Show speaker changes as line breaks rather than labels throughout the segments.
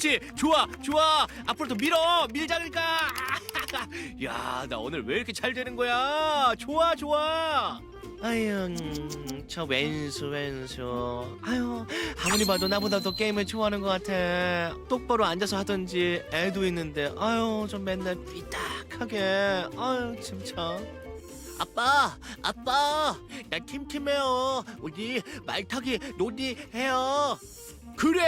그렇지. 좋아, 좋아. 앞으로 더 밀어. 밀자니까. 야, 나 오늘 왜 이렇게 잘 되는 거야? 좋아, 좋아. 아유, 저 왼수. 아유, 아무리 봐도 나보다 더 게임을 좋아하는 것 같아. 똑바로 앉아서 하던지 애도 있는데, 아유, 좀 맨날 삐딱하게. 아유, 진짜. 아빠, 나 팀팀해요. 우리 말타기 놀이해요. 그래.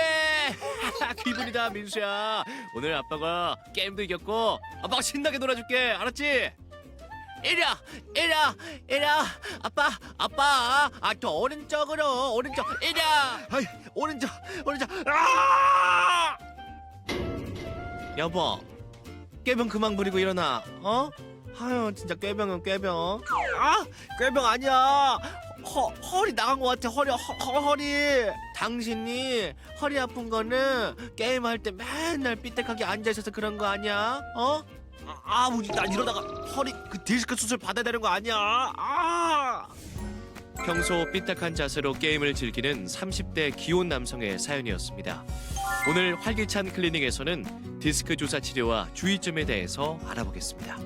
기분이다, 민수야. 오늘 아빠가 게임도 이겼고 아빠가 신나게 놀아줄게. 알았지? 이리야. 아빠. 더 오른쪽으로. 이리야. 아이, 오른쪽. 아! 여보, 꾀병 그만 부리고 일어나. 어? 아유, 진짜 꾀병은 꾀병. 아, 꾀병 아니야. 허리 나간 것 같아. 허리. 당신이 허리 아픈 거는 게임할 때 맨날 삐딱하게 앉아 있어서 그런 거 아니야? 어? 우리 나 이러다가 허리 그 디스크 수술 받아야 되는 거 아니야? 평소 삐딱한 자세로 게임을 즐기는 30대 기혼 남성의 사연이었습니다. 오늘 활기찬 클리닉에서는 디스크 주사 치료와 주의점에 대해서 알아보겠습니다.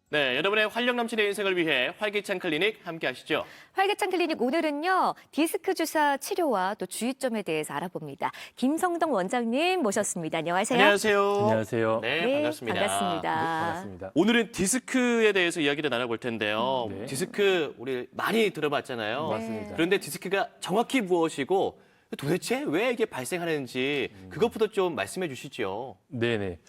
네, 여러분의 활력 넘치는 인생을 위해 활기찬 클리닉 함께 하시죠.
활기찬 클리닉 오늘은요. 디스크 주사 치료와 또 주의점에 대해서 알아봅니다. 김성동 원장님 모셨습니다. 안녕하세요.
안녕하세요.
네, 반갑습니다.
반갑습니다.
오늘은 디스크에 대해서 이야기를 나눠볼 텐데요.
네.
디스크 우리 많이 들어봤잖아요.
맞습니다.
그런데 디스크가 정확히 무엇이고 도대체 왜 이게 발생하는지 그것부터 좀 말씀해 주시죠.
네네.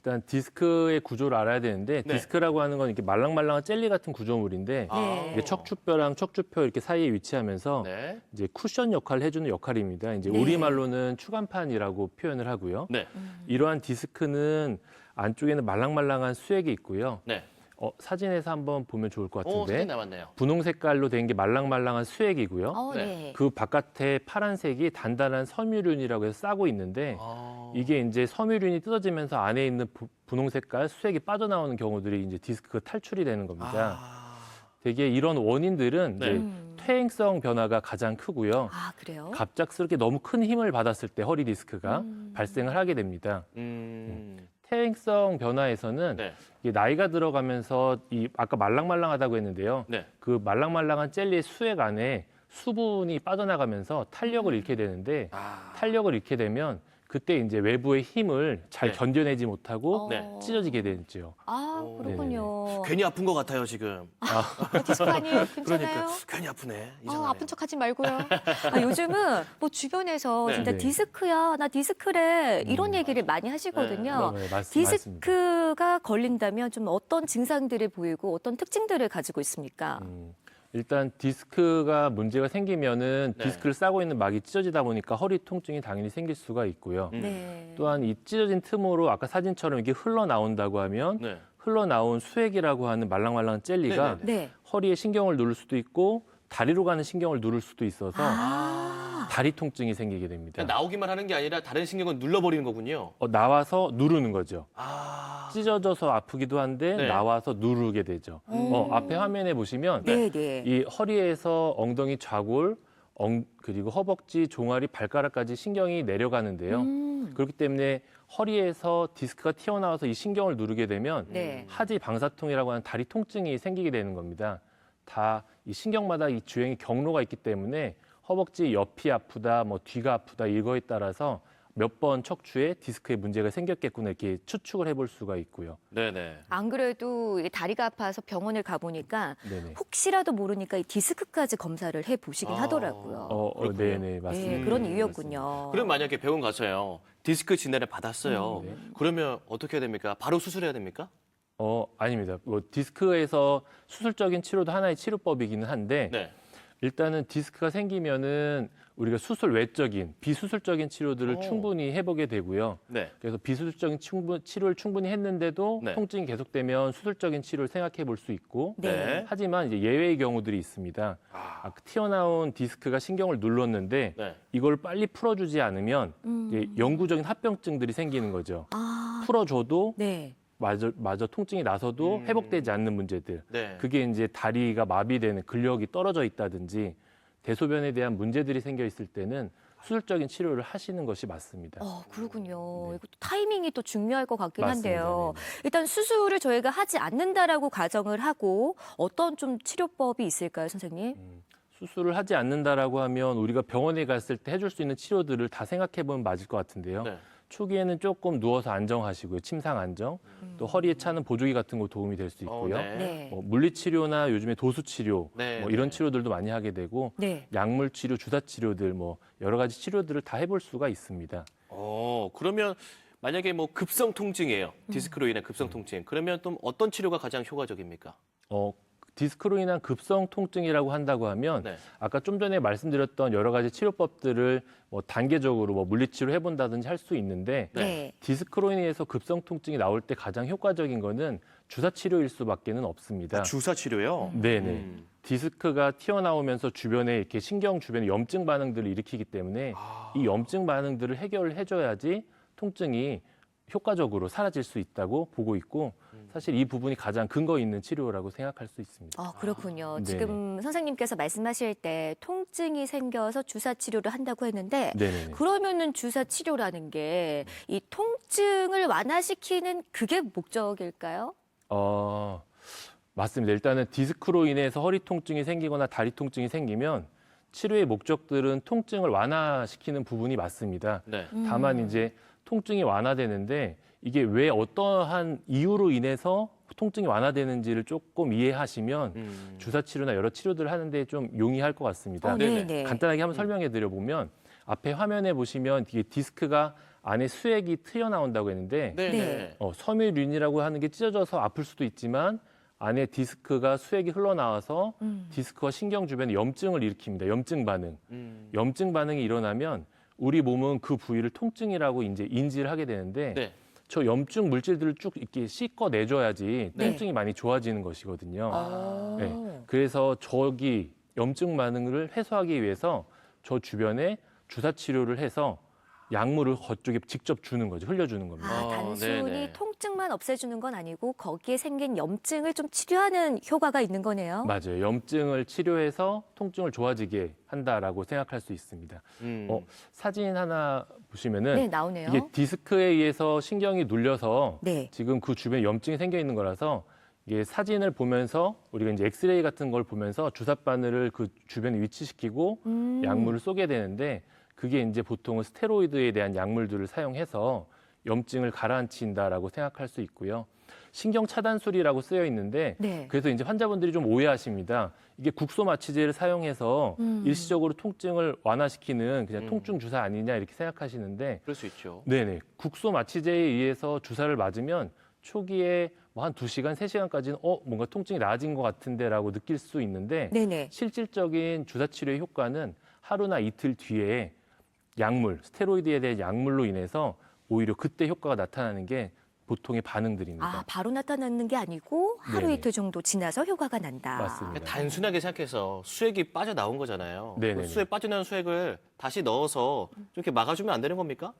일단 디스크의 구조를 알아야 되는데
네.
디스크라고 하는 건 이렇게 말랑말랑한 jel리 같은 구조물인데
네.
이게 척추뼈랑 척추표 이렇게 사이에 위치하면서
네.
이제 쿠션 역할을 해주는 역할입니다. 이제
네.
우리말로는 추간판이라고 표현을 하고요.
네.
이러한 디스크는 안쪽에는 말랑말랑한 수액이 있고요.
네.
사진에서 한번 보면 좋을 것
사진
같은데
남았네요.
분홍 색깔로 된 게 말랑말랑한 수액이고요.
네.
네.
그 바깥에 파란색이 단단한 섬유륜이라고 해서 싸고 있는데 이게 이제 섬유륜이 뜯어지면서 안에 있는 분홍 색깔 수액이 빠져나오는 경우들이 이제 디스크 탈출이 되는 겁니다. 되게 이런 원인들은
네.
이제 퇴행성 변화가 가장 크고요.
그래요?
갑작스럽게 너무 큰 힘을 받았을 때 허리 디스크가 발생을 하게 됩니다. 퇴행성 변화에서는
네.
이게 나이가 들어가면서 이 아까 말랑말랑하다고 했는데요.
네.
그 말랑말랑한 젤리의 수액 안에 수분이 빠져나가면서 탄력을 잃게 되는데 탄력을 잃게 되면 그때 이제 외부의 힘을 잘
네.
견뎌내지 못하고
네.
찢어지게 되죠.
그렇군요.
괜히 아픈 것 같아요, 지금.
디스크 아니에요? 괜찮아요?
그러니까 괜히 아프네. 이상하네.
아픈 척하지 말고요. 요즘은 뭐 주변에서
네.
진짜
네.
디스크야, 나 디스크래 이런 얘기를 많이 하시거든요.
네, 맞습니다.
디스크가 걸린다면 좀 어떤 증상들을 보이고 어떤 특징들을 가지고 있습니까?
일단 디스크가 문제가 생기면은
네.
디스크를 싸고 있는 막이 찢어지다 보니까 허리 통증이 당연히 생길 수가 있고요.
네.
또한 이 찢어진 틈으로 아까 사진처럼 이게 흘러나온다고 하면
네.
흘러나온 수액이라고 하는 말랑말랑한 젤리가
네,
네.
허리에 신경을 누를 수도 있고 다리로 가는 신경을 누를 수도 있어서 다리 통증이 생기게 됩니다.
그냥 나오기만 하는 게 아니라 다른 신경은 눌러버리는 거군요.
나와서 누르는 거죠. 찢어져서 아프기도 한데
네.
나와서 누르게 되죠. 앞에 화면에 보시면
네, 네.
이 허리에서 엉덩이 좌골, 그리고 허벅지, 종아리, 발가락까지 신경이 내려가는데요. 그렇기 때문에 허리에서 디스크가 튀어나와서 이 신경을 누르게 되면
네.
하지 방사통이라고 하는 다리 통증이 생기게 되는 겁니다. 다 이 신경마다 이 주행의 경로가 있기 때문에 허벅지 옆이 아프다, 뭐 뒤가 아프다 이거에 따라서 몇 번 척추에 디스크에 문제가 생겼겠구나 이렇게 추측을 해볼 수가 있고요.
네네.
안 그래도 이 다리가 아파서 병원을 가보니까
네네.
혹시라도 모르니까 이 디스크까지 검사를 해보시긴 하더라고요.
네네 맞습니다.
네, 그런 이유였군요.
그럼 만약에 병원 가서요. 디스크 진단을 받았어요.
네.
그러면 어떻게 해야 됩니까? 바로 수술해야 됩니까?
아닙니다. 뭐 디스크에서 수술적인 치료도 하나의 치료법이기는 한데
네.
일단은 디스크가 생기면은 우리가 수술 외적인 비수술적인 치료들을 충분히 해보게 되고요.
네.
그래서 비수술적인 치료를 충분히 했는데도
네.
통증이 계속되면 수술적인 치료를 생각해 볼 수 있고
네.
하지만 이제 예외의 경우들이 있습니다. 튀어나온 디스크가 신경을 눌렀는데
네.
이걸 빨리 풀어주지 않으면 이제 영구적인 합병증들이 생기는 거죠. 풀어줘도
네.
마저 통증이 나서도 회복되지 않는 문제들.
네.
그게 이제 다리가 마비되는 근력이 떨어져 있다든지 대소변에 대한 문제들이 생겨 있을 때는 수술적인 치료를 하시는 것이 맞습니다.
그렇군요.
네.
이것도 타이밍이 또 중요할 것 같긴
맞습니다.
한데요.
네.
일단 수술을 저희가 하지 않는다라고 가정을 하고 어떤 좀 치료법이 있을까요, 선생님?
수술을 하지 않는다라고 하면 우리가 병원에 갔을 때 해줄 수 있는 치료들을 다 생각해보면 맞을 것 같은데요.
네.
초기에는 조금 누워서 안정하시고요. 침상 안정, 또 허리에 차는 보조기 같은 거 도움이 될 수 있고요.
네.
네.
물리치료나 요즘에 도수치료,
네,
이런
네.
치료들도 많이 하게 되고
네.
약물치료, 주사치료들 여러 가지 치료들을 다 해볼 수가 있습니다.
그러면 만약에 뭐 급성 통증이에요. 디스크로 인한 급성 통증. 그러면 또 어떤 치료가 가장 효과적입니까?
디스크로 인한 급성 통증이라고 한다고 하면
네.
아까 좀 전에 말씀드렸던 여러 가지 치료법들을 단계적으로 물리치료 해본다든지 할 수 있는데
네.
디스크로 인해서 급성 통증이 나올 때 가장 효과적인 거는 주사 치료일 수밖에는 없습니다.
주사 치료요?
네네. 디스크가 튀어나오면서 주변에 이렇게 신경 주변에 염증 반응들을 일으키기 때문에 이 염증 반응들을 해결해줘야지 통증이 효과적으로 사라질 수 있다고 보고 있고 사실 이 부분이 가장 근거 있는 치료라고 생각할 수 있습니다.
그렇군요.
네네.
지금 선생님께서 말씀하실 때 통증이 생겨서 주사 치료를 한다고 했는데
네네.
그러면은 주사 치료라는 게 이 통증을 완화시키는 그게 목적일까요?
맞습니다. 일단은 디스크로 인해서 허리 통증이 생기거나 다리 통증이 생기면 치료의 목적들은 통증을 완화시키는 부분이 맞습니다.
네.
다만 이제 통증이 완화되는데 이게 왜 어떠한 이유로 인해서 통증이 완화되는지를 조금 이해하시면 주사 치료나 여러 치료들을 하는데 좀 용이할 것 같습니다.
네네.
간단하게 한번 설명해 드려 보면 앞에 화면에 보시면 뒤에 디스크가 안에 수액이 튀어나온다고 했는데
네.
섬유륜이라고 하는 게 찢어져서 아플 수도 있지만 안에 디스크가 수액이 흘러나와서 디스크와 신경 주변에 염증을 일으킵니다. 염증 반응. 염증 반응이 일어나면 우리 몸은 그 부위를 통증이라고 이제 인지를 하게 되는데
네.
저 염증 물질들을 쭉 이렇게 씻어 내줘야지
네.
통증이 많이 좋아지는 것이거든요.
아.
네. 그래서 저기 염증 반응을 해소하기 위해서 저 주변에 주사 치료를 해서 약물을 그쪽에 직접 주는 거죠. 흘려주는 겁니다.
단순히
네네.
통증만 없애주는 건 아니고 거기에 생긴 염증을 좀 치료하는 효과가 있는 거네요.
맞아요. 염증을 치료해서 통증을 좋아지게 한다라고 생각할 수 있습니다. 사진 하나 보시면은
네, 나오네요.
이게 디스크에 의해서 신경이 눌려서
네.
지금 그 주변에 염증이 생겨 있는 거라서 이게 사진을 보면서 우리가 이제 엑스레이 같은 걸 보면서 주사 바늘을 그 주변에 위치시키고 약물을 쏘게 되는데 그게 이제 보통은 스테로이드에 대한 약물들을 사용해서 염증을 가라앉힌다라고 생각할 수 있고요. 신경 차단술이라고 쓰여 있는데
네.
그래서 이제 환자분들이 좀 오해하십니다. 이게 국소 마취제를 사용해서 일시적으로 통증을 완화시키는 그냥 통증 주사 아니냐 이렇게 생각하시는데
그럴 수 있죠.
네네. 국소 마취제에 의해서 주사를 맞으면 초기에 뭐 한 2시간, 3시간까지는 뭔가 통증이 나아진 것 같은데라고 느낄 수 있는데
네네.
실질적인 주사 치료의 효과는 하루나 이틀 뒤에 약물, 스테로이드에 대한 약물로 인해서 오히려 그때 효과가 나타나는 게 보통의 반응들입니다.
바로 나타나는 게 아니고 하루
네네.
이틀 정도 지나서 효과가 난다.
맞습니다.
단순하게 생각해서 수액이 빠져나온 거잖아요.
네네네.
그 수액 빠져나온 수액을 다시 넣어서 좀 이렇게 막아주면 안 되는 겁니까?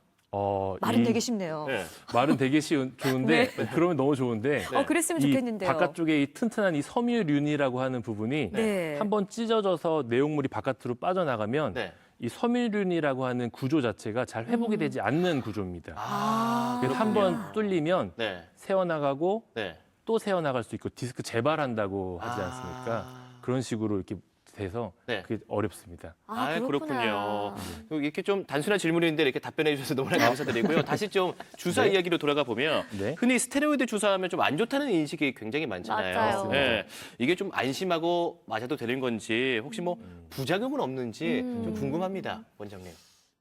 말은 되게 쉽네요.
네.
말은 되게 좋은데 그러면 너무 좋은데
네.
그랬으면
이
좋겠는데요.
바깥쪽에 이 튼튼한 이 섬유륜이라고 하는 부분이
네.
한번 찢어져서 내용물이 바깥으로 빠져나가면
네.
이 섬유륜이라고 하는 구조 자체가 잘 회복이 되지 않는 구조입니다. 그래서 한 번 뚫리면
네.
새어나가고
네.
또 새어나갈 수 있고 디스크 재발한다고 하지 않습니까? 그런 식으로 이렇게 돼서
네.
그게 어렵습니다.
그렇군요. 이렇게 좀 단순한 질문인데 이렇게 답변해 주셔서 너무나 감사드리고요. 다시 좀 주사
네.
이야기로 돌아가 보면
네.
흔히 스테로이드 주사하면 좀 안 좋다는 인식이 굉장히 많잖아요.
맞아요.
네. 이게 좀 안심하고 맞아도 되는 건지 혹시 뭐 부작용은 없는지 좀 궁금합니다, 원장님.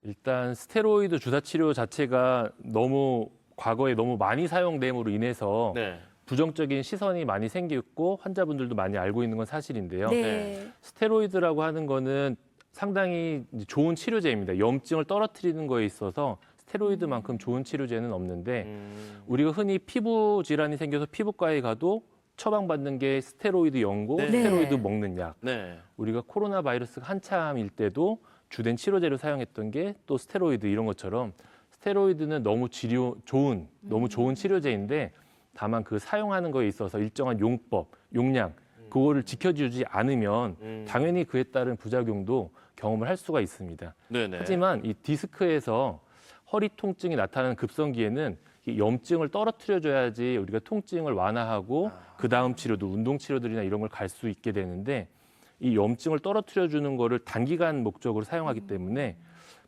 일단 스테로이드 주사 치료 자체가 너무 과거에 너무 많이 사용됨으로 인해서
네.
부정적인 시선이 많이 생겼고 환자분들도 많이 알고 있는 건 사실인데요.
네.
스테로이드라고 하는 거는 상당히 좋은 치료제입니다. 염증을 떨어뜨리는 거에 있어서 스테로이드만큼 좋은 치료제는 없는데 우리가 흔히 피부 질환이 생겨서 피부과에 가도 처방받는 게 스테로이드 연고,
네.
스테로이드 먹는 약.
네.
우리가 코로나 바이러스가 한참일 때도 주된 치료제로 사용했던 게 또 스테로이드 이런 것처럼 스테로이드는 너무 너무 좋은 치료제인데 다만 그 사용하는 거에 있어서 일정한 용법, 용량 그거를 지켜주지 않으면 당연히 그에 따른 부작용도 경험을 할 수가 있습니다.
네네.
하지만 이 디스크에서 허리 통증이 나타나는 급성기에는 이 염증을 떨어뜨려줘야지 우리가 통증을 완화하고 그 다음 치료도 운동 치료들이나 이런 걸 갈 수 있게 되는데 이 염증을 떨어뜨려주는 거를 단기간 목적으로 사용하기 때문에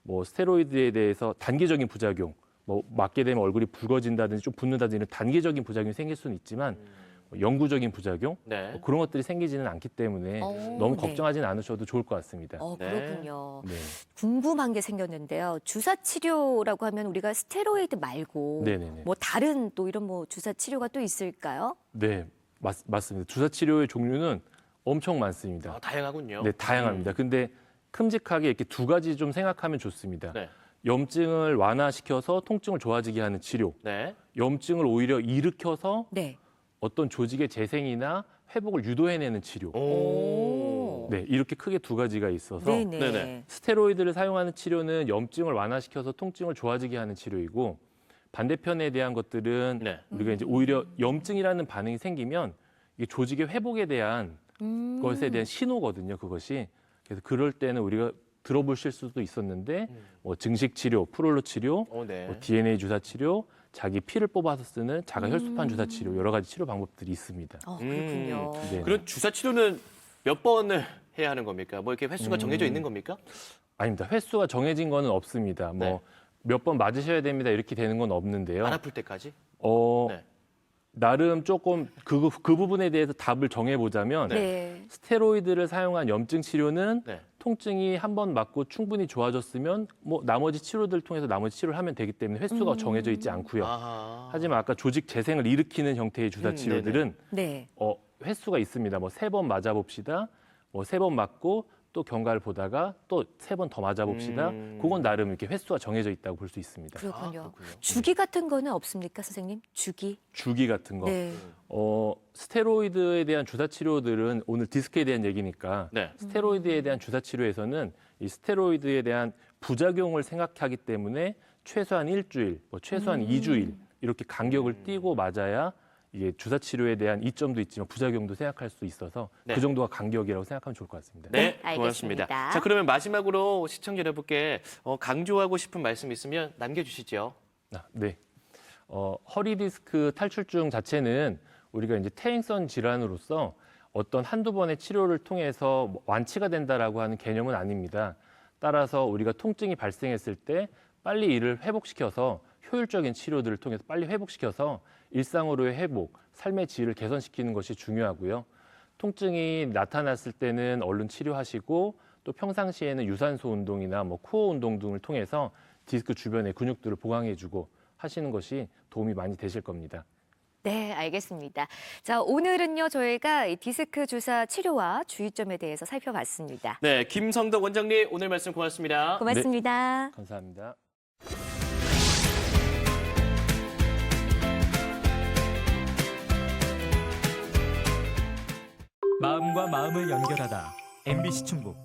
뭐 스테로이드에 대해서 단기적인 부작용, 뭐 맞게 되면 얼굴이 붉어진다든지 좀 붓는다든지 이런 단기적인 부작용이 생길 수는 있지만 뭐 영구적인 부작용
네.
뭐 그런 것들이 생기지는 않기 때문에 너무
네.
걱정하지는 않으셔도 좋을 것 같습니다.
네.
그렇군요.
네.
궁금한 게 생겼는데요. 주사 치료라고 하면 우리가 스테로이드 말고
네네네.
뭐 다른 또 이런 뭐 주사 치료가 또 있을까요?
네, 맞습니다. 주사 치료의 종류는 엄청 많습니다.
아, 다양하군요.
네, 다양합니다. 근데 큼직하게 이렇게 두 가지 좀 생각하면 좋습니다.
네.
염증을 완화시켜서 통증을 좋아지게 하는 치료,
네.
염증을 오히려 일으켜서
네.
어떤 조직의 재생이나 회복을 유도해내는 치료.
오.
네, 이렇게 크게 두 가지가 있어서
네네.
네네.
스테로이드를 사용하는 치료는 염증을 완화시켜서 통증을 좋아지게 하는 치료이고 반대편에 대한 것들은
네.
우리가 이제 오히려 염증이라는 반응이 생기면 이게 조직의 회복에 대한 것에 대한 신호거든요, 그것이. 그래서 그럴 때는 우리가 들어보실 수도 있었는데 뭐 증식 치료, 프롤로 치료,
네.
뭐 DNA 주사 치료, 자기 피를 뽑아서 쓰는 자가 혈소판 주사 치료 여러 가지 치료 방법들이 있습니다.
그렇군요.
네.
그런 주사 치료는 몇 번을 해야 하는 겁니까? 뭐 이렇게 횟수가 정해져 있는 겁니까?
아닙니다. 횟수가 정해진 거는 없습니다.
네.
뭐 몇 번 맞으셔야 됩니다. 이렇게 되는 건 없는데요.
안 아플 때까지?
어,
네.
나름 조금 그 부분에 대해서 답을 정해 보자면
네.
스테로이드를 사용한 염증 치료는
네.
통증이 한 번 맞고 충분히 좋아졌으면 뭐 나머지 치료들 통해서 나머지 치료를 하면 되기 때문에 횟수가 정해져 있지 않고요.
아하.
하지만 아까 조직 재생을 일으키는 형태의 주사 치료들은
네.
횟수가 있습니다. 뭐 3번 맞아 봅시다. 뭐 3번 맞고 또 경과를 보다가 또 3번 더 맞아 봅시다. 그건 나름 이렇게 횟수가 정해져 있다고 볼 수 있습니다.
그렇군요.
그렇군요.
주기 같은 거는 없습니까, 선생님? 주기?
주기 같은 거.
네.
스테로이드에 대한 주사 치료들은 오늘 디스크에 대한 얘기니까
네.
스테로이드에 대한 주사 치료에서는 이 스테로이드에 대한 부작용을 생각하기 때문에 최소한 일주일, 뭐 최소한 2주일 이렇게 간격을 띄고 맞아야 이게 주사 치료에 대한 이점도 있지만 부작용도 생각할 수 있어서
네.
그 정도가 간격이라고 생각하면 좋을 것 같습니다.
네,
알겠습니다.
고맙습니다. 자, 그러면 마지막으로 시청자 여러분께 강조하고 싶은 말씀 있으면 남겨주시죠.
네. 허리 디스크 탈출증 자체는 우리가 이제 퇴행성 질환으로서 어떤 한두 번의 치료를 통해서 완치가 된다라고 하는 개념은 아닙니다. 따라서 우리가 통증이 발생했을 때 빨리 이를 회복시켜서 효율적인 치료들을 통해서 빨리 회복시켜서 일상으로의 회복, 삶의 질을 개선시키는 것이 중요하고요. 통증이 나타났을 때는 얼른 치료하시고 또 평상시에는 유산소 운동이나 뭐 코어 운동 등을 통해서 디스크 주변의 근육들을 보강해주고 하시는 것이 도움이 많이 되실 겁니다.
네, 알겠습니다. 자, 오늘은요, 저희가 이 디스크 주사 치료와 주의점에 대해서 살펴봤습니다.
네, 김성덕 원장님 오늘 말씀 고맙습니다.
고맙습니다.
감사합니다.
마음과 마음을 연결하다 MBC 충북